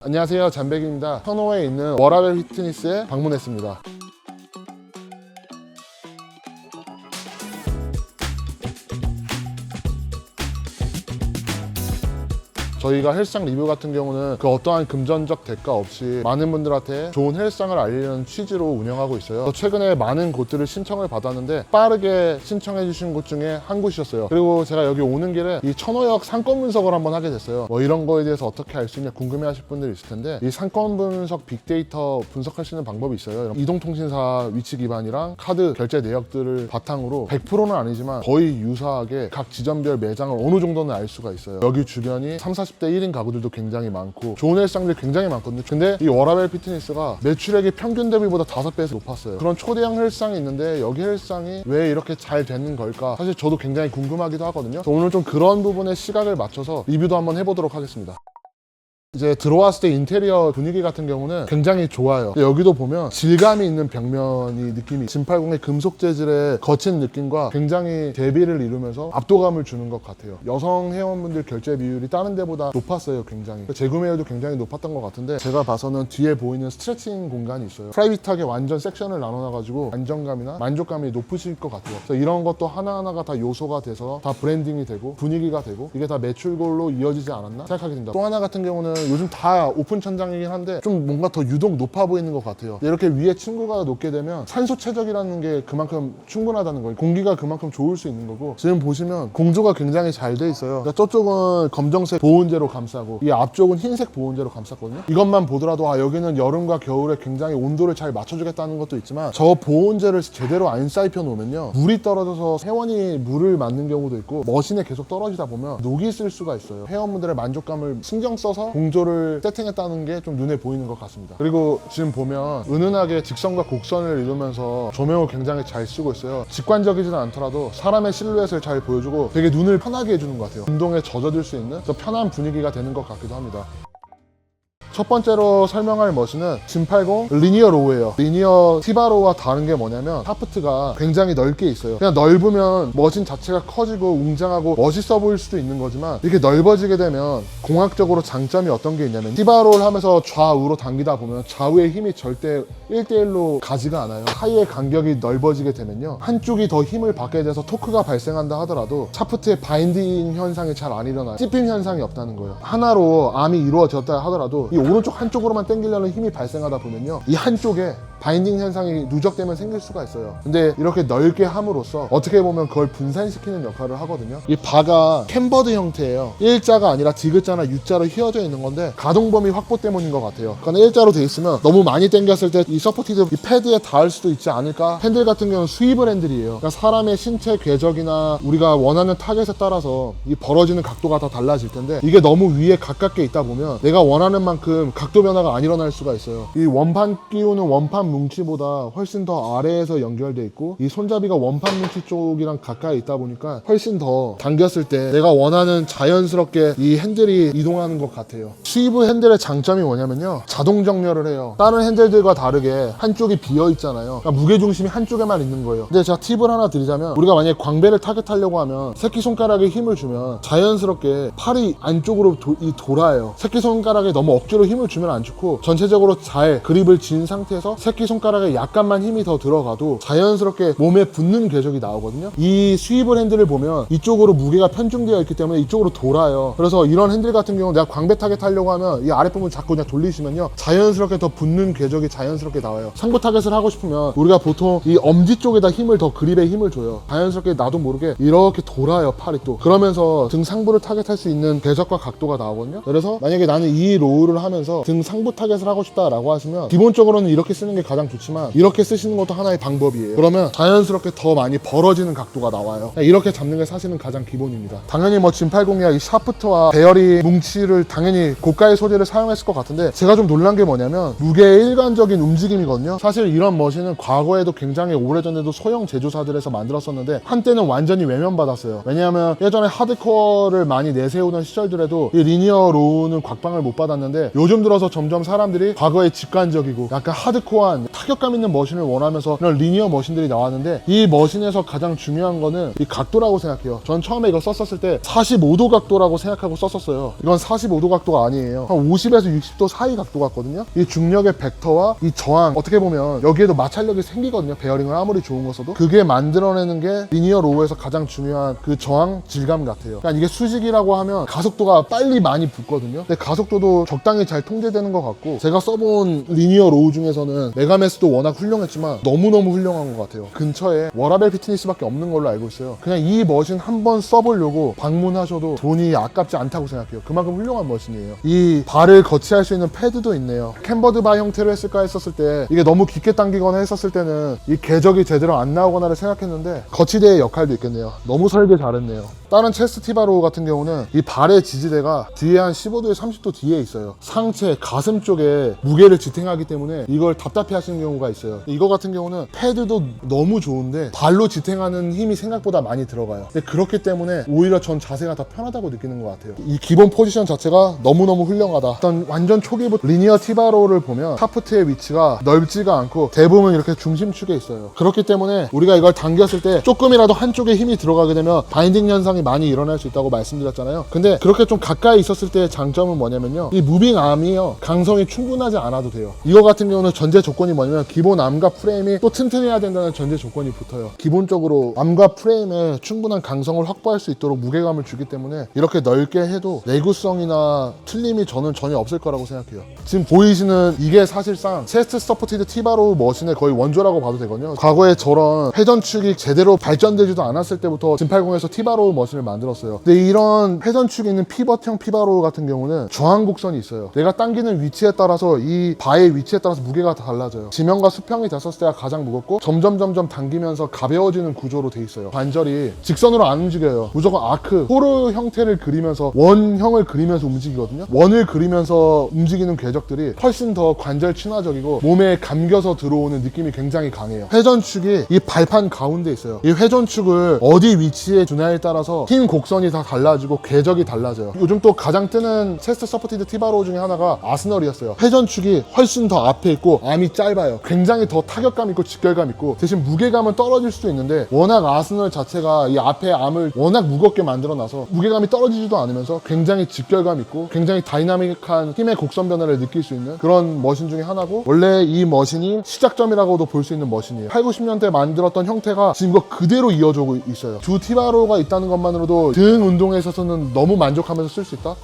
안녕하세요, 잔백입니다. 선호에 있는 워라벨 피트니스에 방문했습니다. 저희가 헬스장 리뷰 같은 경우는 그 어떠한 금전적 대가 없이 많은 분들한테 좋은 헬스장을 알리는 취지로 운영하고 있어요. 최근에 많은 곳들을 신청을 받았는데 빠르게 신청해 주신 곳 중에 한 곳이었어요. 그리고 제가 여기 오는 길에 이 천호역 상권 분석을 한번 하게 됐어요. 뭐 이런 거에 대해서 어떻게 알 수 있냐 궁금해 하실 분들이 있을 텐데, 이 상권 분석 빅데이터 분석할 수 있는 방법이 있어요. 이동통신사 위치 기반이랑 카드 결제 내역들을 바탕으로 100%는 아니지만 거의 유사하게 각 지점별 매장을 어느 정도는 알 수가 있어요. 여기 주변이 30, 40대 1인 가구들도 굉장히 많고 좋은 헬스장들이 굉장히 많거든요. 근데 이 워라벨 피트니스가 매출액이 평균 대비보다 5배에서 높았어요. 그런 초대형 헬스장이 있는데 여기 헬스장이 왜 이렇게 잘 되는 걸까? 사실 저도 굉장히 궁금하기도 하거든요. 그래서 오늘 좀 그런 부분에 시각을 맞춰서 리뷰도 한번 해보도록 하겠습니다. 이제 들어왔을 때 인테리어 분위기 같은 경우는 굉장히 좋아요. 여기도 보면 질감이 있는 벽면이 느낌이, 진팔공의 금속 재질의 거친 느낌과 굉장히 대비를 이루면서 압도감을 주는 것 같아요. 여성 회원분들 결제 비율이 다른 데보다 높았어요. 굉장히 재구매율도 굉장히 높았던 것 같은데, 제가 봐서는 뒤에 보이는 스트레칭 공간이 있어요. 프라이빗하게 완전 섹션을 나눠놔가지고 안정감이나 만족감이 높으실 것 같아요. 그래서 이런 것도 하나하나가 다 요소가 돼서 다 브랜딩이 되고 분위기가 되고 이게 다 매출골로 이어지지 않았나 생각하게 됩니다. 또 하나 같은 경우는 요즘 다 오픈 천장이긴 한데 좀 뭔가 더 유독 높아 보이는 것 같아요. 이렇게 위에 층고가 높게 되면 산소 최적이라는 게 그만큼 충분하다는 거예요. 공기가 그만큼 좋을 수 있는 거고, 지금 보시면 공조가 굉장히 잘 돼 있어요. 그러니까 저쪽은 검정색 보온재로 감싸고 이 앞쪽은 흰색 보온재로 감쌌거든요. 이것만 보더라도 여기는 여름과 겨울에 굉장히 온도를 잘 맞춰주겠다는 것도 있지만, 저 보온재를 제대로 안 쌓여 놓으면요 물이 떨어져서 회원이 물을 맞는 경우도 있고 머신에 계속 떨어지다 보면 녹이 있을 수가 있어요. 회원분들의 만족감을 신경 써서 공조를 세팅했다는 게 좀 눈에 보이는 것 같습니다. 그리고 지금 보면 은은하게 직선과 곡선을 이루면서 조명을 굉장히 잘 쓰고 있어요. 직관적이지는 않더라도 사람의 실루엣을 잘 보여주고 되게 눈을 편하게 해주는 것 같아요. 운동에 젖어들 수 있는 더 편한 분위기가 되는 것 같기도 합니다. 첫 번째로 설명할 머신은 진팔공 리니어 로우예요. 리니어 티바로우와 다른 게 뭐냐면 샤프트가 굉장히 넓게 있어요. 그냥 넓으면 머신 자체가 커지고 웅장하고 멋있어 보일 수도 있는 거지만, 이렇게 넓어지게 되면 공학적으로 장점이 어떤 게 있냐면, 티바로우를 하면서 좌우로 당기다 보면 좌우의 힘이 절대 1대1로 가지가 않아요. 사이의 간격이 넓어지게 되면요 한쪽이 더 힘을 받게 돼서 토크가 발생한다 하더라도 샤프트의 바인딩 현상이 잘 안 일어나요. 찝힘 현상이 없다는 거예요. 하나로 암이 이루어졌다 하더라도 이 오른쪽 한쪽으로만 당기려는 힘이 발생하다 보면요 이 한쪽에 바인딩 현상이 누적되면 생길 수가 있어요. 근데 이렇게 넓게 함으로써 어떻게 보면 그걸 분산시키는 역할을 하거든요. 이 바가 캠버드 형태예요. 일자가 아니라 디귿자나 U자로 휘어져 있는 건데 가동 범위 확보 때문인 것 같아요. 그러니까 일자로 돼 있으면 너무 많이 당겼을 때 이 서포티드 이 패드에 닿을 수도 있지 않을까. 핸들 같은 경우는 스위블 핸들이에요. 그러니까 사람의 신체 궤적이나 우리가 원하는 타겟에 따라서 이 벌어지는 각도가 다 달라질 텐데, 이게 너무 위에 가깝게 있다 보면 내가 원하는 만큼 각도 변화가 안 일어날 수가 있어요. 이 원판 끼우는 원판 뭉치보다 훨씬 더 아래에서 연결돼 있고, 이 손잡이가 원판 뭉치 쪽이랑 가까이 있다 보니까 훨씬 더 당겼을 때 내가 원하는 자연스럽게 이 핸들이 이동하는 것 같아요. 스위브 핸들의 장점이 뭐냐면요 자동 정렬을 해요. 다른 핸들들과 다르게 한쪽이 비어 있잖아요. 그러니까 무게중심이 한쪽에만 있는 거예요. 근데 제가 팁을 하나 드리자면, 우리가 만약에 광배를 타겟하려고 하면 새끼손가락에 힘을 주면 자연스럽게 팔이 안쪽으로 돌아요. 새끼손가락에 너무 억지로 힘을 주면 안 좋고, 전체적으로 잘 그립을 쥔 상태에서 새끼손가락에 약간만 힘이 더 들어가도 자연스럽게 몸에 붙는 궤적이 나오거든요. 이 스위블 핸들을 보면 이쪽으로 무게가 편중되어 있기 때문에 이쪽으로 돌아요. 그래서 이런 핸들 같은 경우 내가 광배 타겟 하려고 하면 이 아랫부분 자꾸 그냥 돌리시면요 자연스럽게 더 붙는 궤적이 자연스럽게 나와요. 상부 타겟을 하고 싶으면 우리가 보통 이 엄지 쪽에다 힘을 더 그립에 힘을 줘요. 자연스럽게 나도 모르게 이렇게 돌아요 팔이. 또 그러면서 등 상부를 타겟할 수 있는 궤적과 각도가 나오거든요. 그래서 만약에 나는 이 로우를 하면서 등 상부 타겟을 하고 싶다라고 하시면 기본적으로는 이렇게 쓰는 게 가장 좋지만, 이렇게 쓰시는 것도 하나의 방법이에요. 그러면 자연스럽게 더 많이 벌어지는 각도가 나와요. 이렇게 잡는 게 사실은 가장 기본입니다. 당연히 뭐 진팔공이야 이 샤프트와 배열이 뭉치를 당연히 고가의 소재를 사용했을 것 같은데, 제가 좀 놀란 게 뭐냐면 무게의 일관적인 움직임이거든요. 사실 이런 머신은 과거에도 굉장히 오래전에도 소형 제조사들에서 만들었었는데 한때는 완전히 외면받았어요. 왜냐하면 예전에 하드코어를 많이 내세우던 시절들에도 이 리니어 로우는 곽방을 못 받았는데, 요즘 들어서 점점 사람들이 과거에 직관적이고 약간 하드코어한 타격감 있는 머신을 원하면서 이런 리니어 머신들이 나왔는데, 이 머신에서 가장 중요한 거는 이 각도라고 생각해요. 전 처음에 이거 썼었을 때 45도 각도라고 생각하고 썼었어요. 이건 45도 각도가 아니에요. 한 50에서 60도 사이 각도 같거든요. 이 중력의 벡터와 이 저항, 어떻게 보면 여기에도 마찰력이 생기거든요. 베어링을 아무리 좋은 거 써도. 그게 만들어내는 게 리니어 로우에서 가장 중요한 그 저항 질감 같아요. 그러니까 이게 수직이라고 하면 가속도가 빨리 많이 붙거든요. 근데 가속도도 적당히 잘 통제되는 것 같고, 제가 써본 리니어 로우 중에서는 메가메스도 워낙 훌륭했지만 너무너무 훌륭한 것 같아요. 근처에 워라벨 피트니스밖에 없는 걸로 알고 있어요. 그냥 이 머신 한번 써보려고 방문하셔도 돈이 아깝지 않다고 생각해요. 그만큼 훌륭한 머신이에요. 이 발을 거치할 수 있는 패드도 있네요. 캠버드 바 형태로 했을까 했었을 때, 이게 너무 깊게 당기거나 했었을 때는 이 궤적이 제대로 안 나오거나를 생각했는데 거치대의 역할도 있겠네요. 너무 설계 잘했네요. 다른 체스트 티바로우 같은 경우는 이 발의 지지대가 뒤에 한 15도에 30도 뒤에 있어요. 상체, 가슴 쪽에 무게를 지탱하기 때문에 이걸 답답해 하시는 경우가 있어요. 이거 같은 경우는 패드도 너무 좋은데 발로 지탱하는 힘이 생각보다 많이 들어가요. 근데 그렇기 때문에 오히려 전 자세가 더 편하다고 느끼는 것 같아요. 이 기본 포지션 자체가 너무너무 훌륭하다. 일단 완전 초기부터 리니어 티바로우를 보면 타프트의 위치가 넓지가 않고 대부분 이렇게 중심축에 있어요. 그렇기 때문에 우리가 이걸 당겼을 때 조금이라도 한쪽에 힘이 들어가게 되면 바인딩 현상이 많이 일어날 수 있다고 말씀드렸잖아요. 근데 그렇게 좀 가까이 있었을 때의 장점은 뭐냐면요, 이 무빙 암이요, 강성이 충분하지 않아도 돼요. 이거 같은 경우는 전제 조건이 뭐냐면 기본 암과 프레임이 또 튼튼해야 된다는 전제 조건이 붙어요. 기본적으로 암과 프레임에 충분한 강성을 확보할 수 있도록 무게감을 주기 때문에 이렇게 넓게 해도 내구성이나 틀림이 저는 전혀 없을 거라고 생각해요. 지금 보이시는 이게 사실상 체스트 서포티드 티바로우 머신의 거의 원조라고 봐도 되거든요. 과거에 저런 회전축이 제대로 발전되지도 않았을 때부터 진팔공에서 티바로우 머신을 만들었어요. 근데 이런 회전축이 있는 피벗형 피바로우 같은 경우는 저항 곡선이 있어요. 내가 당기는 위치에 따라서 이 바의 위치에 따라서 무게가 다 달라져요. 지면과 수평이 됐었을 때가 가장 무겁고 점점 당기면서 가벼워지는 구조로 돼 있어요. 관절이 직선으로 안 움직여요. 무조건 아크, 호르 형태를 그리면서 원형을 그리면서 움직이거든요. 원을 그리면서 움직이는 궤적들이 훨씬 더 관절 친화적이고 몸에 감겨서 들어오는 느낌이 굉장히 강해요. 회전축이 이 발판 가운데 있어요. 이 회전축을 어디 위치에 두냐에 따라서 힘 곡선이 다 달라지고 궤적이 달라져요. 요즘 또 가장 뜨는 체스트 서포티드 티바로우 중에 하나가 아스널이었어요. 회전축이 훨씬 더 앞에 있고 암이 짧아요. 굉장히 더 타격감 있고 직결감 있고, 대신 무게감은 떨어질 수도 있는데 워낙 아스널 자체가 이 앞에 암을 워낙 무겁게 만들어놔서 무게감이 떨어지지도 않으면서 굉장히 직결감 있고 굉장히 다이나믹한 힘의 곡선 변화를 느낄 수 있는 그런 머신 중에 하나고, 원래 이 머신이 시작점이라고도 볼 수 있는 머신이에요. 8, 90년대 만들었던 형태가 지금 이거 그대로 이어지고 있어요. 두 티바로우가 있다는 것만으로도 등 운동에 있어서는 너무 만족하면서 쓸 수 있다?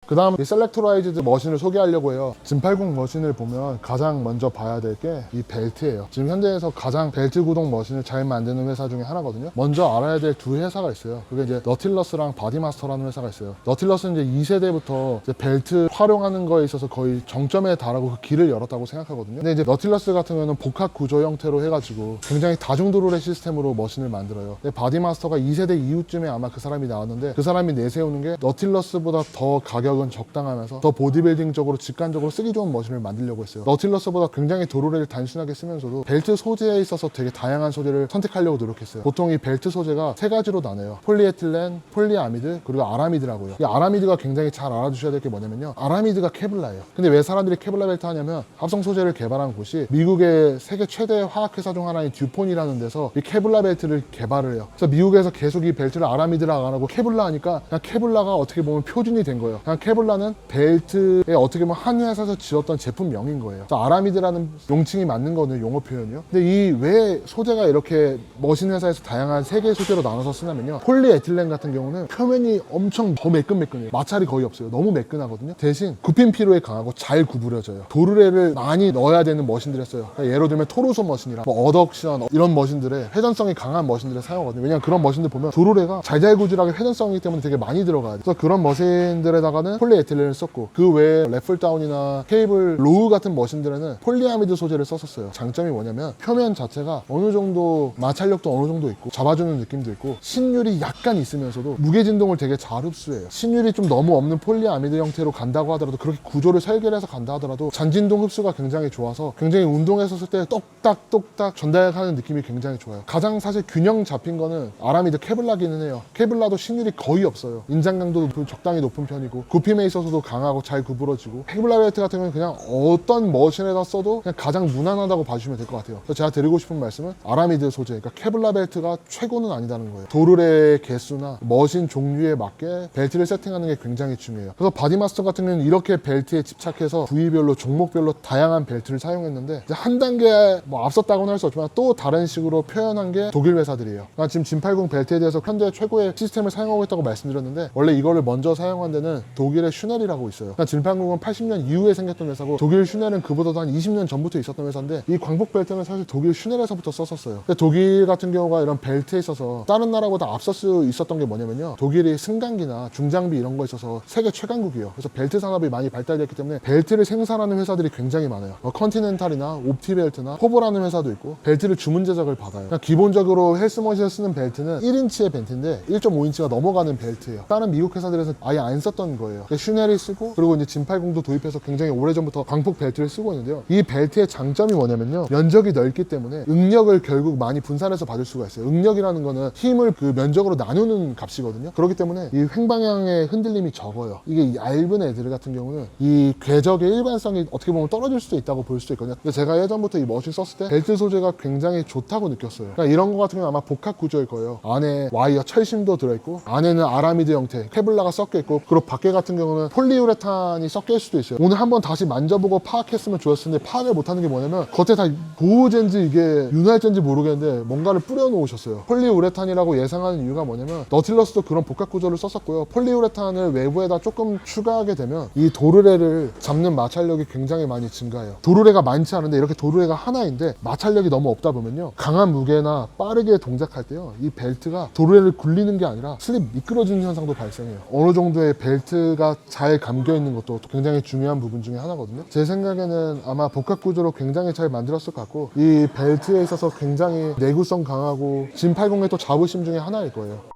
그 다음 이 셀렉토라이즈드 머신을 소개하려고 해요. 진팔공 머신을 보면 가장 먼저 봐야 될 게 이 벨트예요. 지금 현대에서 가장 벨트 구동 머신을 잘 만드는 회사 중에 하나거든요. 먼저 알아야 될 두 회사가 있어요. 그게 이제 너틸러스랑 바디마스터라는 회사가 있어요. 너틸러스는 이제 2세대부터 이제 벨트 활용하는 거에 있어서 거의 정점에 달하고 그 길을 열었다고 생각하거든요. 근데 이제 너틸러스 같은 경우는 복합 구조 형태로 해가지고 굉장히 다중도로의 시스템으로 머신을 만들어요. 근데 바디마스터가 2세대 이후쯤에 아마 그 사람이 나왔는데, 그 사람이 내세우는 게 너틸러스보다 더 가격은 적당하면서 더 보디빌딩적으로 직관적으로 쓰기 좋은 머신을 만들려고 했어요. 너틸러스보다 굉장히 도로를 단순하게 쓰면서도 벨트 소재에 있어서 되게 다양한 소재를 선택하려고 노력했어요. 보통 이 벨트 소재가 세 가지로 나눠요. 폴리에틸렌, 폴리아미드, 그리고 아라미드라고요. 이 아라미드가 굉장히 잘 알아두셔야 될 게 뭐냐면요, 아라미드가 케블라예요. 근데 왜 사람들이 케블라 벨트 하냐면, 합성 소재를 개발한 곳이 미국의 세계 최대 화학회사 중 하나인 듀폰이라는 데서 이 케블라 벨트를 개발을 해요. 그래서 미국에서 계속 이 벨트를 아라미드라고 안 하고 케블라 하니까 그냥 케블라가 어떻게 보면 표준이 된 거예요. 그냥 케블라는 벨트에 어떻게 보면 한 회사에서 지었던 제품명인 거예요. 그래서 아라미드라는 용칭이 맞는 거는 용어 표현이요. 근데 이 왜 소재가 이렇게 머신 회사에서 다양한 세 개의 소재로 나눠서 쓰냐면요, 폴리에틸렌 같은 경우는 표면이 엄청 더 매끈매끈해요. 마찰이 거의 없어요. 너무 매끈하거든요. 대신 굽힘 피로에 강하고 잘 구부려져요. 도르래를 많이 넣어야 되는 머신들을 써요. 그러니까 예를 들면 토르소 머신이랑 뭐 어덕션 이런 머신들의 회전성이 강한 머신들을 사용하거든요. 왜냐면 그런 머신들 보면 도르래가 잘잘구질하게 회전성이기 때문에 되게 많이 들어가야 돼요. 그래서 그런 머신들에다가는 폴리에틸렌을 썼고, 그 외에 래플다운이나 케이블 로우 같은 머신들에는 폴리아미드 소재를 썼었어요. 장점이 뭐냐면 표면 자체가 어느 정도 마찰력도 어느 정도 있고 잡아주는 느낌도 있고 신율이 약간 있으면서도 무게 진동을 되게 잘 흡수해요. 신율이 좀 너무 없는 폴리아미드 형태로 간다고 하더라도, 그렇게 구조를 설계를 해서 간다 하더라도 잔진동 흡수가 굉장히 좋아서 굉장히 운동에서 쓸 때 똑딱똑딱 전달하는 느낌이 굉장히 좋아요. 가장 사실 균형 잡힌 거는 아라미드 케블라기는 해요. 케블라도 신율이 거의 없어요. 인장 강도도 적당히 높은 편이고 굽힘에 있어서도 강하고 잘 구부러지고, 케블라 벨트 같은 경우는 그냥 어떤 머신에다 써도 그냥 가장 무난하다고 봐주시면 될 것 같아요. 그래서 제가 드리고 싶은 말씀은 아라미드 소재, 그러니까 케블라 벨트가 최고는 아니다는 거예요. 도르래의 개수나 머신 종류에 맞게 벨트를 세팅하는 게 굉장히 중요해요. 그래서 바디마스터 같은 경우는 이렇게 벨트에 집착해서 부위별로 종목별로 다양한 벨트를 사용했는데, 이제 한 단계 뭐 앞섰다고는 할 수 없지만 또 다른 식으로 표현한 게 독일 회사들이에요. 그러니까 지금 진팔공 벨트에 대해서 현대 최고의 시스템을 사용하고 있다고 말씀드렸는데, 원래 이거를 먼저 사용한 데는 독일의 슈넬이라고 있어요. 그러니까 진팔공은 80년 이후에 생겼던 회사고, 독일 슈넬은 그보다도 한 20년 전부터 있었던 회사인데, 이 광복 벨트는 사실 독일 슈넬에서부터 썼었어요. 근데 독일 같은 경우가 이런 벨트에 있어서 다른 나라보다 앞설 수 있었던 게 뭐냐면요, 독일이 승강기나 중장비 이런 거에 있어서 세계 최강국이에요. 그래서 벨트 산업이 많이 발달됐기 때문에 벨트를 생산하는 회사들이 굉장히 많아요. 컨티넨탈이나 옵티벨트나 포보라는 회사도 있고, 벨트를 주문 제작을 받아요. 그냥 기본적으로 헬스머신에 쓰는 벨트는 1인치의 벨트인데 1.5인치가 넘어가는 벨트예요. 다른 미국 회사들에서 아예 안 썼던 거예요. 슈넬이 쓰고, 그리고 이제 진팔공도 도입해서 굉장히 오래전부터 광폭 벨트를 쓰고 있는데요, 이 벨트의 장점이 뭐냐면요, 면적이 넓기 때문에 응력을 결국 많이 분산해서 받을 수가 있어요. 응력이라는 거는 힘을 그 면적으로 나누는 값이거든요. 그렇기 때문에 이 횡방향의 흔들림이 적어요. 이게 얇은 애들 같은 경우는 이 궤적의 일관성이 어떻게 보면 떨어질 수도 있다고 볼 수도 있거든요. 근데 제가 예전부터 이 머신 썼을 때 벨트 소재가 굉장히 좋다고 느꼈어요. 그러니까 이런 거 같은 경우는 아마 복합 구조일 거예요. 안에 와이어 철심도 들어있고, 안에는 아라미드 형태 케블라가 섞여 있고, 그리고 밖에 같은 경우는 폴리우레탄이 섞여 있을 수도 있어요. 오늘 한번 다시 만져보고 파악했으면 좋았을 텐데, 파악을 못하는 게 뭐냐면 겉에 다 보호제인지 이게 윤활제인지 모르겠는데 뭔가를 뿌려 놓으셨어요. 폴리우레탄이라고 예상하는 이유가 뭐냐면, 너틸러스도 그런 복합 구조를 썼었고요, 폴리우레탄을 외부에다 조금 추가하게 되면 이 도르래를 잡는 마찰력이 굉장히 많이 증가해요. 도르래가 많지 않은데 이렇게 도르래가 하나인데 마찰력이 너무 없다 보면요, 강한 무게나 빠르게 동작할 때요, 이 벨트가 도르래를 굴리는 게 아니라 슬립 미끄러지는 현상도 발생해요. 어느 정도의 벨트가 잘 감겨 있는 것도 굉장히 중요한 부분 중에 하나거든요. 제 생각에는 아마 복합 구조로 굉장히 잘 만들었을 것 같고, 이 벨트에 있어서 굉장히 내구성 강하고 진팔공의 또 자부심 중에 하나일 거예요.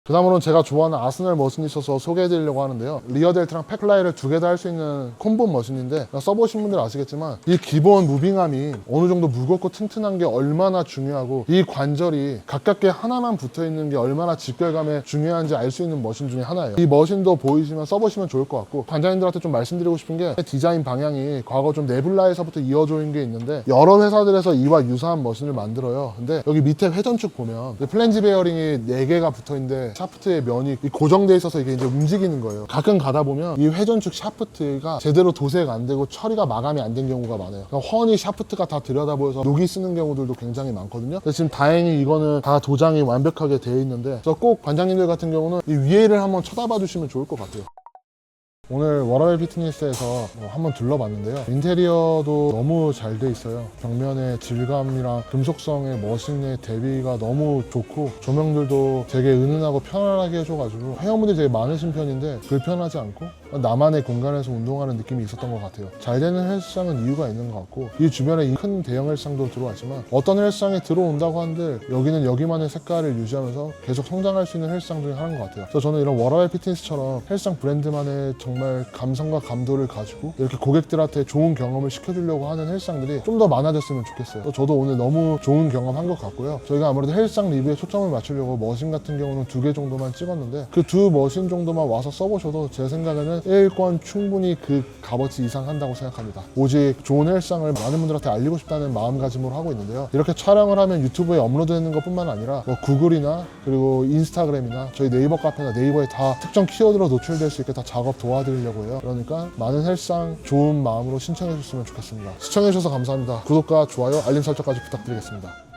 그 다음으로는 제가 좋아하는 아스널 머신이 있어서 소개해드리려고 하는데요, 리어 델트랑 팩플라이를 두 개 다 할 수 있는 콤보 머신인데, 써보신 분들 아시겠지만 이 기본 무빙함이 어느 정도 무겁고 튼튼한 게 얼마나 중요하고, 이 관절이 가깝게 하나만 붙어있는 게 얼마나 직결감에 중요한지 알 수 있는 머신 중에 하나예요. 이 머신도 보이시면 써보시면 좋을 것 같고, 관장님들한테 좀 말씀드리고 싶은 게, 디자인 방향이 과거 좀 네뷸라에서부터 이어져 있는 게 있는데, 여러 회사들에서 이와 유사한 머신을 만들어요. 근데 여기 밑에 회전축 보면 플랜지 베어링이 4개가 붙어있는데 샤프트의 면이 고정돼 있어서 이게 이제 움직이는 거예요. 가끔 가다 보면 이 회전축 샤프트가 제대로 도색가 안 되고 처리가 마감이 안 된 경우가 많아요. 그러니까 훤히 샤프트가 다 들여다 보여서 녹이 쓰는 경우들도 굉장히 많거든요. 근데 지금 다행히 이거는 다 도장이 완벽하게 되어 있는데, 그래서 꼭 관장님들 같은 경우는 이 위에를 한번 쳐다봐 주시면 좋을 것 같아요. 오늘 워라벨 피트니스에서 한번 둘러봤는데요, 인테리어도 너무 잘 돼 있어요. 벽면의 질감이랑 금속성의 머신의 대비가 너무 좋고, 조명들도 되게 은은하고 편안하게 해줘가지고 회원분들이 되게 많으신 편인데 불편하지 않고 나만의 공간에서 운동하는 느낌이 있었던 것 같아요. 잘 되는 헬스장은 이유가 있는 것 같고, 이 주변에 큰 대형 헬스장도 들어왔지만 어떤 헬스장에 들어온다고 하는데 여기는 여기만의 색깔을 유지하면서 계속 성장할 수 있는 헬스장 중에 하나인 것 같아요. 그래서 저는 이런 워라벨 피트니스처럼 헬스장 브랜드만의 정말 감성과 감도를 가지고 이렇게 고객들한테 좋은 경험을 시켜주려고 하는 헬스장들이 좀 더 많아졌으면 좋겠어요. 저도 오늘 너무 좋은 경험 한 것 같고요. 저희가 아무래도 헬스장 리뷰에 초점을 맞추려고 머신 같은 경우는 2개 정도만 찍었는데, 그 2 머신 정도만 와서 써보셔도 제 생각에는 1권 충분히 그 값어치 이상 한다고 생각합니다. 오직 좋은 헬스장을 많은 분들한테 알리고 싶다는 마음가짐으로 하고 있는데요, 이렇게 촬영을 하면 유튜브에 업로드되는 것뿐만 아니라 구글이나 그리고 인스타그램이나 저희 네이버 카페나 네이버에 다 특정 키워드로 노출될 수 있게 다 작업 도와드리려고 해요. 그러니까 많은 헬스장 좋은 마음으로 신청해 주셨으면 좋겠습니다. 시청해 주셔서 감사합니다. 구독과 좋아요, 알림 설정까지 부탁드리겠습니다.